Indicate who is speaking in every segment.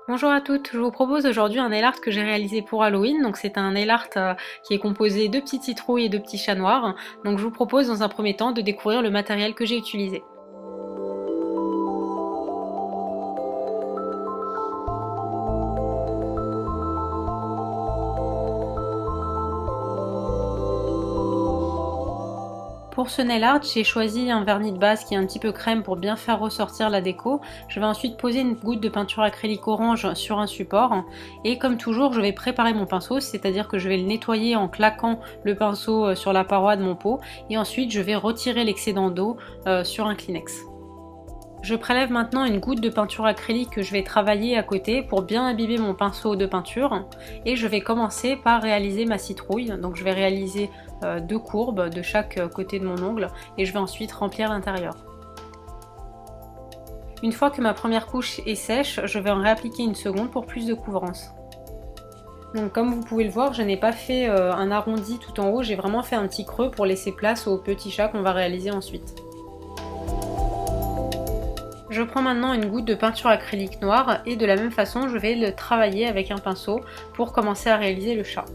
Speaker 1: Bonjour à toutes, je vous propose aujourd'hui un nail art que j'ai réalisé pour Halloween. Donc c'est un nail art qui est composé de petites citrouilles et de petits chats noirs. Donc je vous propose dans un premier temps de découvrir le matériel que j'ai utilisé. Pour ce nail art, j'ai choisi un vernis de base qui est un petit peu crème pour bien faire ressortir la déco. Je vais ensuite poser une goutte de peinture acrylique orange sur un support. Et comme toujours, je vais préparer mon pinceau, c'est-à-dire que je vais le nettoyer en claquant le pinceau sur la paroi de mon pot. Et ensuite, je vais retirer l'excédent d'eau sur un Kleenex. Je prélève maintenant une goutte de peinture acrylique que je vais travailler à côté pour bien imbiber mon pinceau de peinture et je vais commencer par réaliser ma citrouille. Donc je vais réaliser deux courbes de chaque côté de mon ongle et je vais ensuite remplir l'intérieur. Une fois que ma première couche est sèche, je vais en réappliquer une seconde pour plus de couvrance. Donc comme vous pouvez le voir, je n'ai pas fait un arrondi tout en haut, j'ai vraiment fait un petit creux pour laisser place aux petits chats qu'on va réaliser ensuite. Je prends maintenant une goutte de peinture acrylique noire et de la même façon je vais le travailler avec un pinceau pour commencer à réaliser le chat.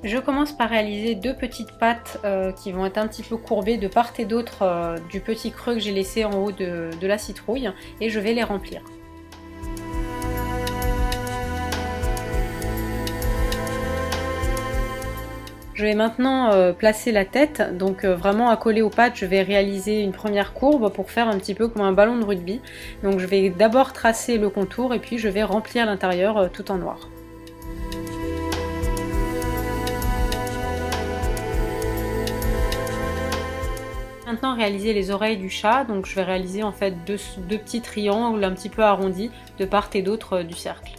Speaker 1: Je commence par réaliser deux petites pattes qui vont être un petit peu courbées de part et d'autre du petit creux que j'ai laissé en haut de la citrouille et je vais les remplir. Je vais maintenant placer la tête, donc vraiment accolée aux pattes, je vais réaliser une première courbe pour faire un petit peu comme un ballon de rugby. Donc je vais d'abord tracer le contour et puis je vais remplir l'intérieur tout en noir. Maintenant réaliser les oreilles du chat, donc je vais réaliser en fait deux petits triangles un petit peu arrondis de part et d'autre du cercle.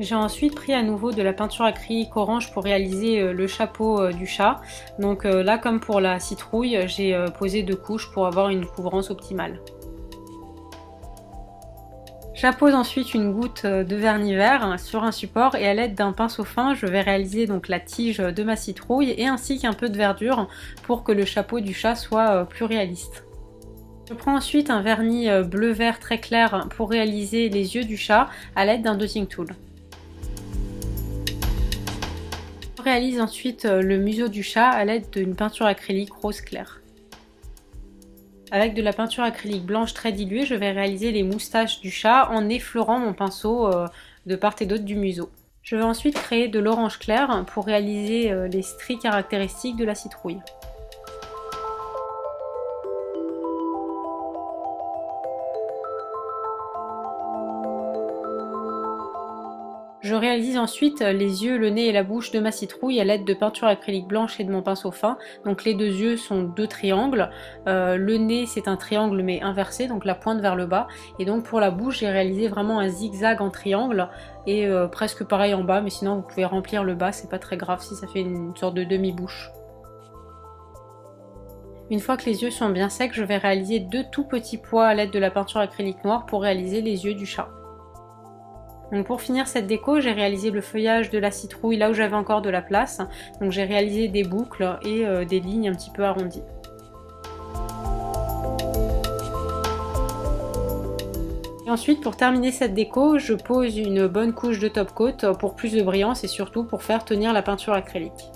Speaker 1: J'ai ensuite pris à nouveau de la peinture acrylique orange pour réaliser le chapeau du chat. Donc là, comme pour la citrouille, j'ai posé deux couches pour avoir une couvrance optimale. J'appose ensuite une goutte de vernis vert sur un support et à l'aide d'un pinceau fin, je vais réaliser donc la tige de ma citrouille et ainsi qu'un peu de verdure pour que le chapeau du chat soit plus réaliste. Je prends ensuite un vernis bleu-vert très clair pour réaliser les yeux du chat à l'aide d'un dotting tool. Je réalise ensuite le museau du chat à l'aide d'une peinture acrylique rose clair. Avec de la peinture acrylique blanche très diluée, je vais réaliser les moustaches du chat en effleurant mon pinceau de part et d'autre du museau. Je vais ensuite créer de l'orange clair pour réaliser les stries caractéristiques de la citrouille. Je réalise ensuite les yeux, le nez et la bouche de ma citrouille à l'aide de peinture acrylique blanche et de mon pinceau fin. Donc les deux yeux sont deux triangles, le nez c'est un triangle mais inversé, donc la pointe vers le bas. Et donc pour la bouche j'ai réalisé vraiment un zigzag en triangle et presque pareil en bas, mais sinon vous pouvez remplir le bas, c'est pas très grave si ça fait une sorte de demi-bouche. Une fois que les yeux sont bien secs, je vais réaliser deux tout petits pois à l'aide de la peinture acrylique noire pour réaliser les yeux du chat. Donc pour finir cette déco, j'ai réalisé le feuillage de la citrouille là où j'avais encore de la place. Donc j'ai réalisé des boucles et des lignes un petit peu arrondies. Et ensuite pour terminer cette déco, je pose une bonne couche de top coat pour plus de brillance et surtout pour faire tenir la peinture acrylique.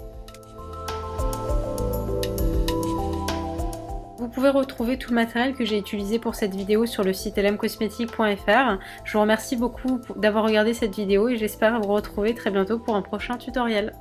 Speaker 1: Vous pouvez retrouver tout le matériel que j'ai utilisé pour cette vidéo sur le site lmcosmetic.fr. Je vous remercie beaucoup d'avoir regardé cette vidéo et j'espère vous retrouver très bientôt pour un prochain tutoriel.